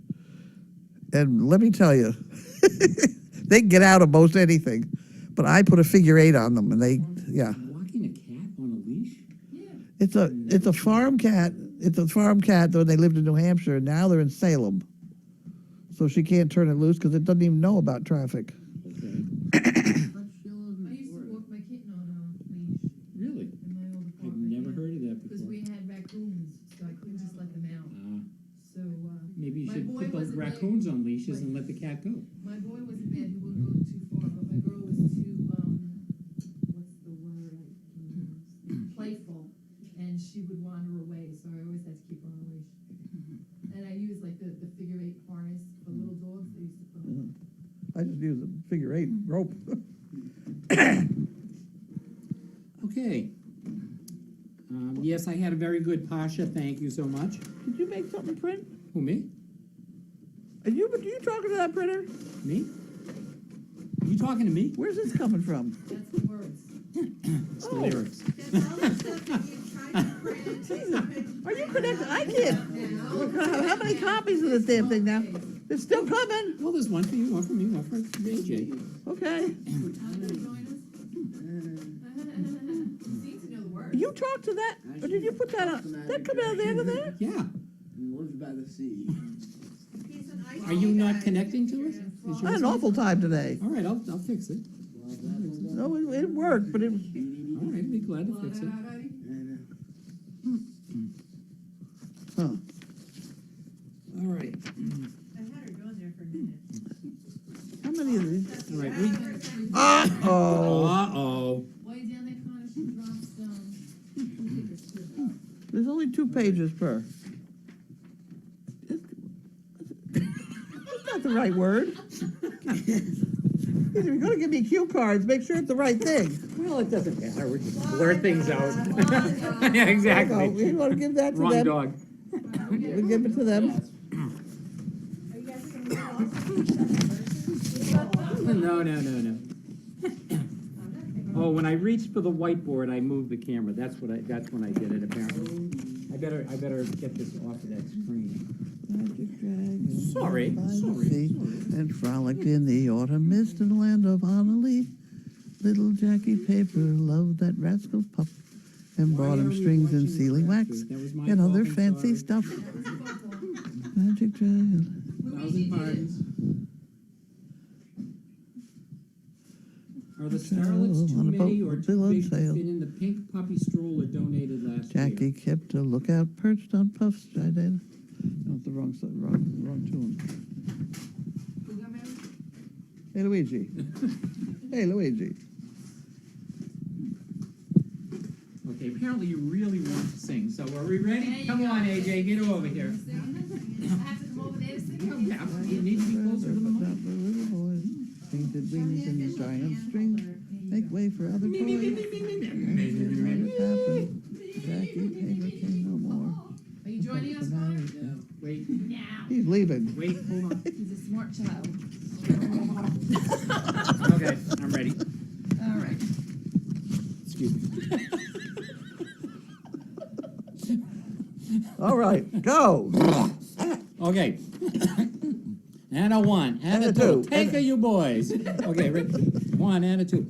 and let me tell you, they can get out of most anything. But I put a figure 8 on them, and yeah. Walking a cat on a leash? Yeah. It's a farm cat. It's a farm cat, though they lived in New Hampshire, and now they're in Salem. So she can't turn it loose because it doesn't even know about traffic. Okay. I used to walk my kitten on a leash Really? in my old I've apartment. never heard of that Because before. we had raccoons, so I couldn't just let them out. So, Maybe you My should boy put those wasn't there. raccoons on leashes and let the cat go. my boy wasn't bad, he wouldn't go too far, but my girl was too, what's the word I can use? Playful, and she would wander away, so I always had to keep her on a leash. And I used like the figure 8 harness for little dogs, they used to put on. I just use a figure 8 rope. Okay. Yes, I had a very good Pasha, thank you so much. Did you make something print? Who, me? Are you talking to that printer? Me? You talking to me? Where's this coming from? That's the words. It's the Oh. lyrics. That's all the stuff that you tried to print. Are you connected? I can't. How many copies of this damn thing now? It's still coming. Well, there's one for you, one for me, one for AJ. Okay. Wanna join us? You seem to know the words. You talked to that, or did you put that on? That come out of the end of there? Yeah. And lives by the sea. He's an IT Are you not guy. connecting to it? Is I had yours an awful time today. All right, I'll fix it. No, it worked, but it was. All right, I'll be glad to fix it. Huh. All right. I had her going there for a minute. How many of these? All right, we- Oh, Uh-oh. While you're down there, Connor, she drops, stickers too. there's only 2 pages per. That's not the right word. If you're gonna give me cue cards, make sure it's the right thing. Well, it doesn't matter, we just blur things out. Yeah, There you exactly. go. You wanna give that to Wrong them? dog. We give it to them. Are you guys gonna move on? No. Oh, when I reached for the whiteboard, I moved the camera, that's when I did it apparently. I better get this off of that screen. Magic dragon Sorry, by the sorry, sea, and frolicked in the autumn mist in the land of Annalee. Little Jackie Paper loved that rascal pup, and Why brought are him we strings and watching sealing the wax graphic? That was my and other fault, I'm fancy sorry. stuff. Magic dragon. Thousand pardons. Are the starlets too On a many boat, or bill too and big to sail. fit in the pink puppy stroller donated last year? Jackie kept a lookout perched on Puff's trident. No, it's the wrong side, wrong tune. Who got married? Hey, Luigi. Hey, Luigi. Okay, apparently you really want to sing, so are we ready? Come on, AJ, get over here. I have to come over there to sing. Yeah, you need to be closer to the mic. Painted wings and giant strings make way for other toys. What happened? Jackie Taylor came no more. Are you joining us, Mark? Wait, Now. He's leaving. wait, hold on. He's a smart child. Okay, I'm ready. All right. Excuse me. All right, go. Okay. And a one, and a two. Take a you boys. Okay, ready? One and a two.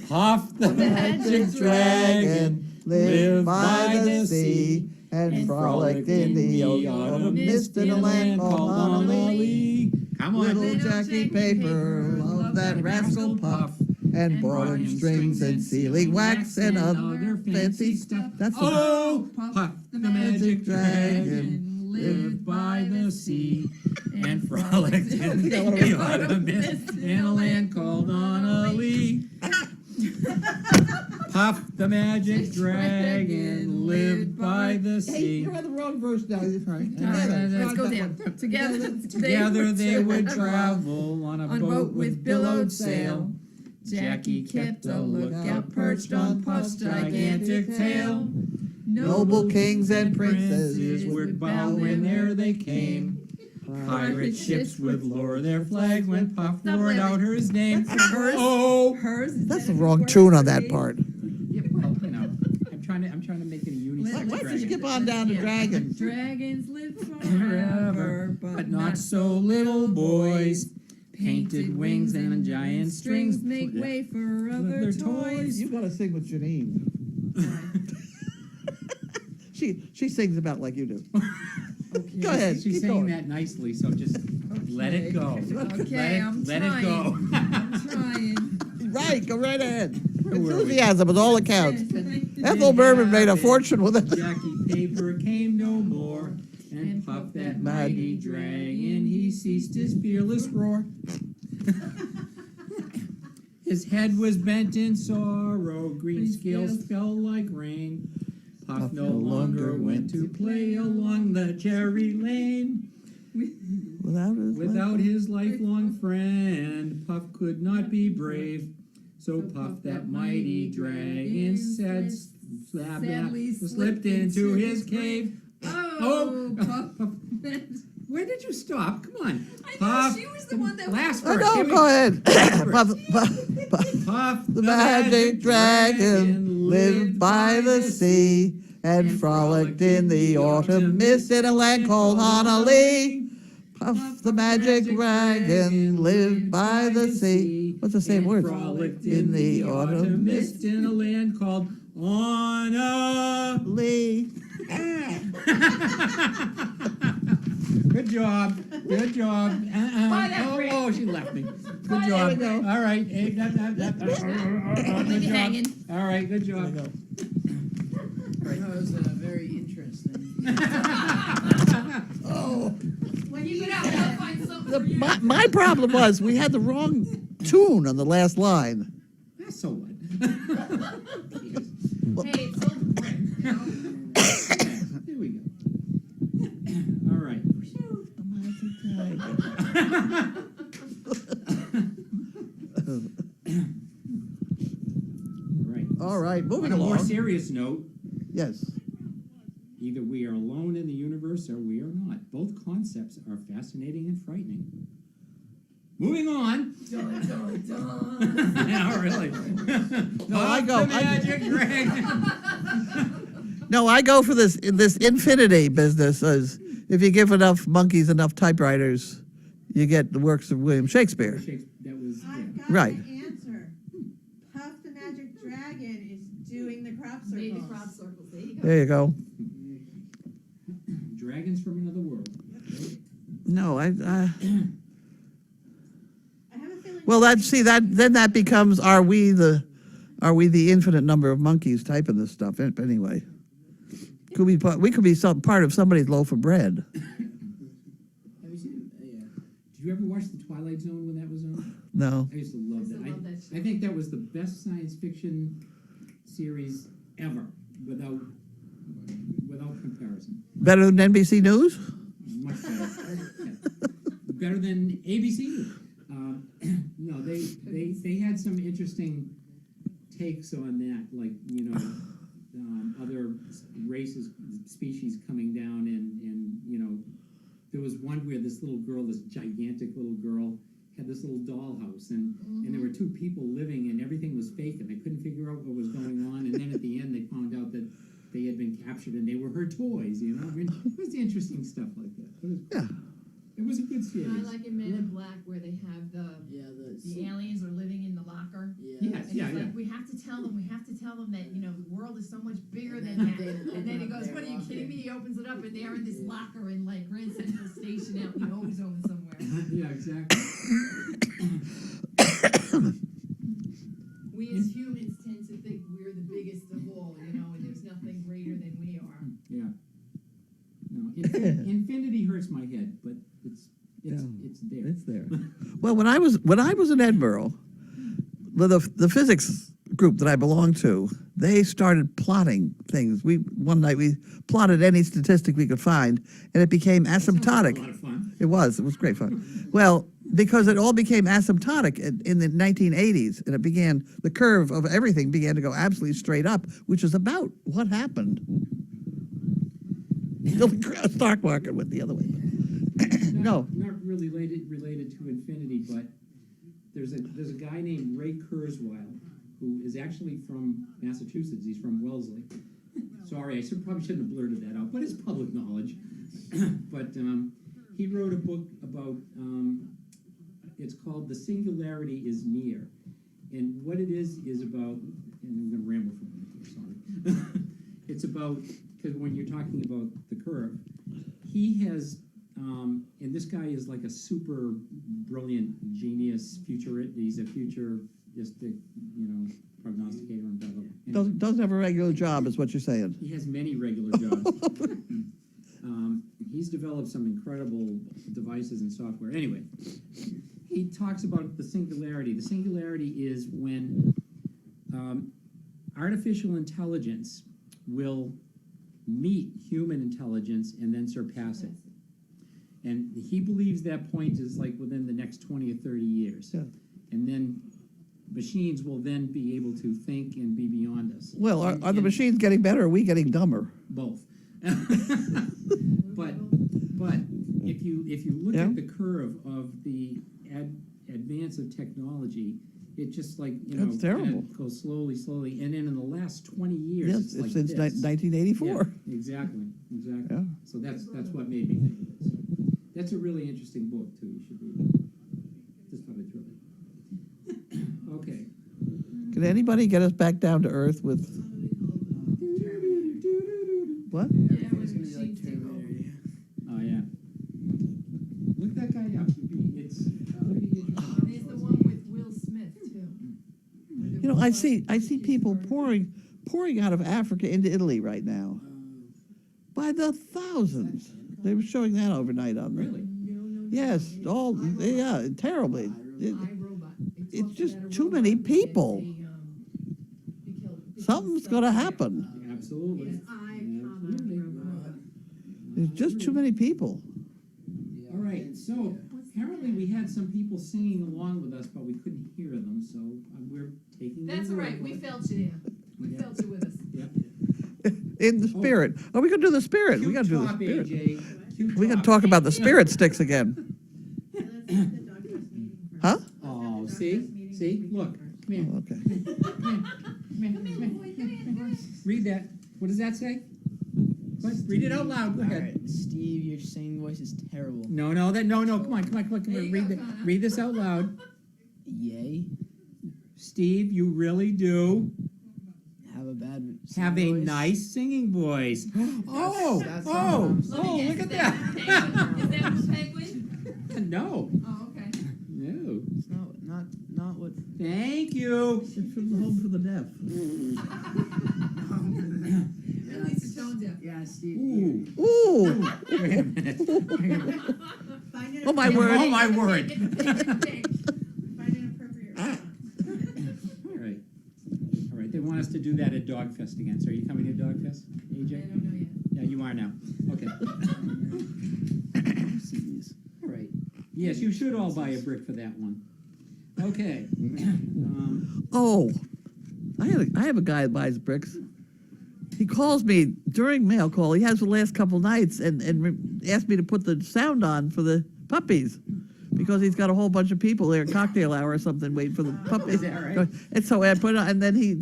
Puff the magic dragon, lived by the sea, and frolicked in the autumn mist in a land called Honolulu. Come on. Little Jackie Paper loved that rascal Puff, and brought him strings and sealing wax and other fancy stuff. That's the Oh, Puff the magic dragon lived by the sea and frolicked in the autumn mist in a land called Honolulu. Puff the magic dragon lived by the sea. You're on the wrong verse now. Let's go down. Together they would travel on a boat with billowed sail. Jackie kept a lookout perched on Puff's gigantic tail. Noble kings and Princes princes would bow when there they came. Pirate ships would lower their flags when Puff roared out his name. Oh, Hers. That's the wrong tune on that part. yeah, well, you know, I'm trying to make it a unisex Why don't you dragon. skip on down to dragons? Dragons live Forever, forever, but not so little boys. Painted wings and giant strings make way for other other toys. toys. You gotta sing with Janine. She sings about like you do. Go ahead. She's keep saying going. that nicely, so just let it go. Okay, I'm let trying. it go. I'm trying. Right, go right ahead. were we? Enthusiasm with all accounts. Ethel Merman made a fortune with it. Jackie Paper came no more, and Puff that mighty dragon, he ceased his fearless roar. His head was bent in sorrow, green scales fell like rain. Puff no longer went to play along the cherry lane. Without his lifelong friend, Puff could not be brave. So Puff that mighty dragon said, Sadly slipped into his cave. Oh, Puff. Where did you stop? Come on. I know, she was the one that- Last Oh, verse. no, Here we go ahead. Puff The magic dragon lived by the sea and frolicked in the autumn mist in a land called Honolulu. Puff the magic dragon lived by the sea. What's the same word? Frolicked In the autumn mist in a land called Honolulu. Lee. Good job. Good job. Oh, she left me. Good job. we go. All right. Leave Good you job. hanging. All right. Good There you job. go. That was very interesting. Oh, When you get out, I'll find something for you. my problem was we had the wrong tune on the last line. So what? Hey, it's so important, you know? There we go. All right. Right. All right, On moving a more along. serious note, Yes. either we are alone in the universe or we are not. Both concepts are fascinating and frightening. Moving on. Dun, dun, dun. Yeah, really. No, I go- The magic dragon. No, I go for this infinity business. As if you give enough monkeys enough typewriters, you get the works of William Shakespeare. That was I've got Right. the answer. Puff the Magic Dragon is doing the crop circles. Made the crop circles, there you go. There you go. dragons from another world. No, I have a feeling. well, that becomes are we the infinite number of monkeys typing this stuff anyway? We could be some part of somebody's loaf of bread. Have you seen? Yeah. Did you ever watch The Twilight Zone when that was on? No. I used to love I used to that. love that show. I think that was the best science fiction series ever, without comparison. Better than NBC News? Much better. Yeah. Better than ABC. No, they had some interesting takes on that, like, you know, other races, species coming down, and, you know, there was one where this little girl, this gigantic little girl, had this little dollhouse, and there were two people living, and everything was fake, and they couldn't figure out what was going on, and then at the end, they found out that they had been captured, and they were her toys, you know? I mean, it was interesting stuff like that. Yeah. It was a good I series. like in Men in Black where they have the aliens are living in the locker. Yes, And yeah, he's yeah. like, we have to tell them that, you know, the world is so much bigger than that. And then he goes, what are you kidding me? He opens it up and they're in this locker in like Grand Central Station out in the ozone somewhere. Yeah, exactly. We as humans tend to think we're the biggest of all, you know, and there's nothing greater than we are. Yeah. No, infinity hurts my head, but it's there. It's there. Well, when I was in Edinburgh, the physics group that I belonged to, they started plotting things. One night we plotted any statistic we could find, and it became asymptotic. A lot of fun. It was great fun. Well, because it all became asymptotic in the 1980s, and the curve of everything began to go absolutely straight up, which is about what happened. The stock market went the other way. No. Not really related to infinity, but there's a guy named Ray Kurzweil who is actually from Massachusetts. He's from Wellesley. Sorry, I probably shouldn't have blurted that out, but it's public knowledge. But he wrote a book about, it's called The Singularity is Near. And what it is about, and I'm going to ramble for a minute here, sorry. It's about, because when you're talking about the curve, he has, and this guy is like a super brilliant genius futurist. He's a futuristic, you know, prognosticator and blah, blah, blah. Doesn't have a regular job, is what you're saying. He has many regular jobs. He's developed some incredible devices and software. Anyway, he talks about the singularity. The singularity is when artificial intelligence will meet human intelligence and then surpass it. And he believes that point is like within the next 20 or 30 years. Yeah. And then machines will then be able to think and be beyond us. Well, are the And- machines getting better, or are we getting dumber? Both. but if you look Yeah. at the curve of the advance of technology, it just like, you know, That's terrible. kind of goes slowly, and then in the last 20 years, Yes, it's like since this. 1984. Yeah, exactly. Yeah. So that's what made me think of this. That's a really interesting book too. You should read it. Just thought I'd throw that. Okay. Can anybody get us back down to earth with what? Yeah, when It's the gonna be like machines take over. Terminator, yeah. Oh yeah. Look that guy up. It's pretty interesting. There's the one with Will Smith too. You know, I see people pouring out of Africa into Italy right now by the thousands. They were showing that overnight on the. Really? Yes, all yeah, terribly. It- iRobot. They it's talked just about a too robot many that people. they, because Something's gonna happen. Absolutely. Yes, Absolutely. There's just too many people. All right, so apparently we had some people singing along with us, but we couldn't hear them, so we're taking their That's all word right, for we it. felt you there. We Yeah. felt you with us. Yep. In the spirit. Oh, we gotta do the spirit. We Cute gotta do the top, spirit. AJ. Cute We gotta top. talk about the spirit sticks again. Yeah, let's do the doctor's meeting first. Huh? Oh, Doctor's see? meeting See? weekend Look, first. come here. Oh, okay. Read that. What does that say? What? Read it out loud. Go ahead. Alright, Steve, your singing voice is terrible. No, come on. There you Read go, that. Connor. Read this out loud. Yay. Steve, you really do Have a bad have a singing voice. nice singing voice. that's not what I'm saying. Look at Is that that. Blue Penguin? No, Oh, okay. no. It's not what. Thank you. It's from the Home for the Deaf. At least it's tone deaf. Yeah, Steve. Ooh. Ooh! Wait a minute. Find an Oh, my appropriate- word. Oh, my word. Find an appropriate response. All right. They want us to do that at Dogfest again, so are you coming to Dogfest, I AJ? don't know yet. Yeah, you are now, okay. I've seen these. All right, yes, you should all buy a brick for that one. Okay. Oh, I have a guy that buys bricks. He calls me during mail call. He has for the last couple nights and asked me to put the sound on for the puppies because he's got a whole bunch of people there at cocktail hour or something waiting for the puppies. Is that right? And so I put it on, and then he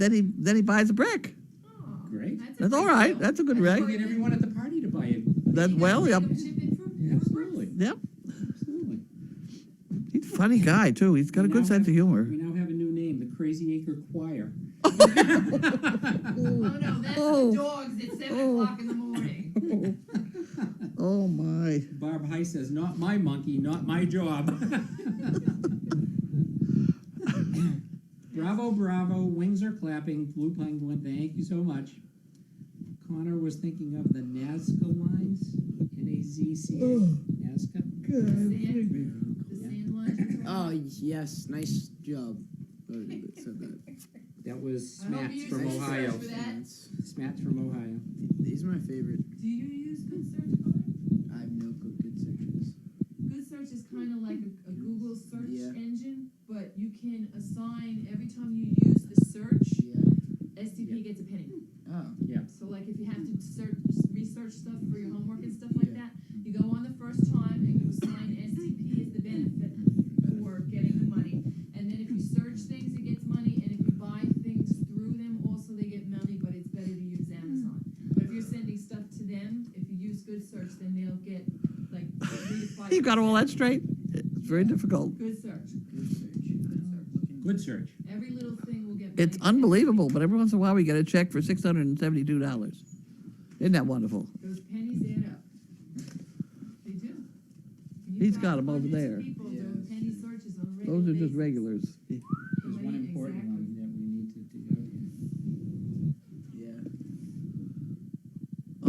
buys a brick. Oh, Great. a That's all great right. deal. That's a good That's reg. You great. get everyone at the party to buy it. That well, You yep, gotta chip in for Absolutely, yep. absolutely. He's a funny guy too. He's got a We good now sense of humor. We now have a new name, the Crazy Acre Choir. Oh no, that's Oh. the dogs at 7 Oh. o'clock in the morning. Oh my. Barb Heiss says, not my monkey, not my job. Bravo, bravo, wings are clapping, Blue Penguin, thank you so much. Connor was thinking of the Nazca lines, N-A-Z-C-A, Nazca. The sand line. Oh, yes, nice job. Whoever did that said that. That was I hope Smats you from use Ohio. search for that. Smats from Ohio. These are my favorite. Do you use Good Search, Connor? I have no clue what good search is. Good Search is kind of like a Google search Yeah. engine, but you can assign every time you use the search, Yeah. STP gets a penny. Oh. So like if you have to research stuff for your homework and stuff like Yeah. that, you go on the first time and you assign STP as the benefit for getting the money. And then if you search things, it gets money, and if you buy things through them, also they get money, but it's better to use Amazon. But if you're sending stuff to them, if you use Good Search, then they'll get like 3 to 5. You got all that straight? It's very difficult. Good Search. Good search. Good search. Every little thing will get money. It's unbelievable, but every once in a while we get a check for $672. Isn't that wonderful? Those pennies add up. They do. When you've He's got 'em over hundreds of there. people Yeah. doing penny searches on a regular Those are just basis. regulars. The There's one money- important exactly. one that we need to do. Yeah.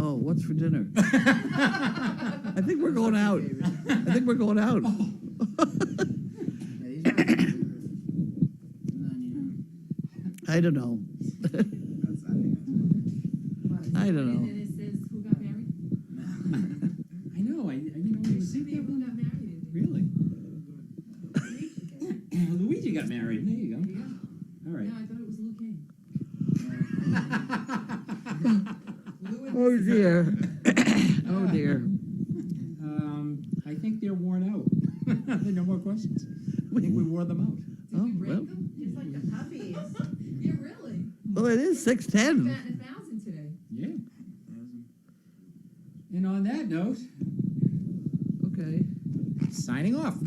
Oh, what's for dinner? I think we're going out. I think we're going out. Yeah, these are my favorite. And then, I don't know. that's, I think that's What? I don't know. And then it says who got married? I know, it It was should be who got married. in there. really? Okay. Luigi got married, there you There you go. go. All right. No, I thought it was Lou King. Lou and Oh Mrs. dear. Oh dear. I think they're worn out. No more questions. I think we wore them out. Did we Oh, break well. them? It's like the puppies. Yeah, really. Well, it is We're 6:10. batting 1,000 today. Yeah. And on that note, Okay. signing off.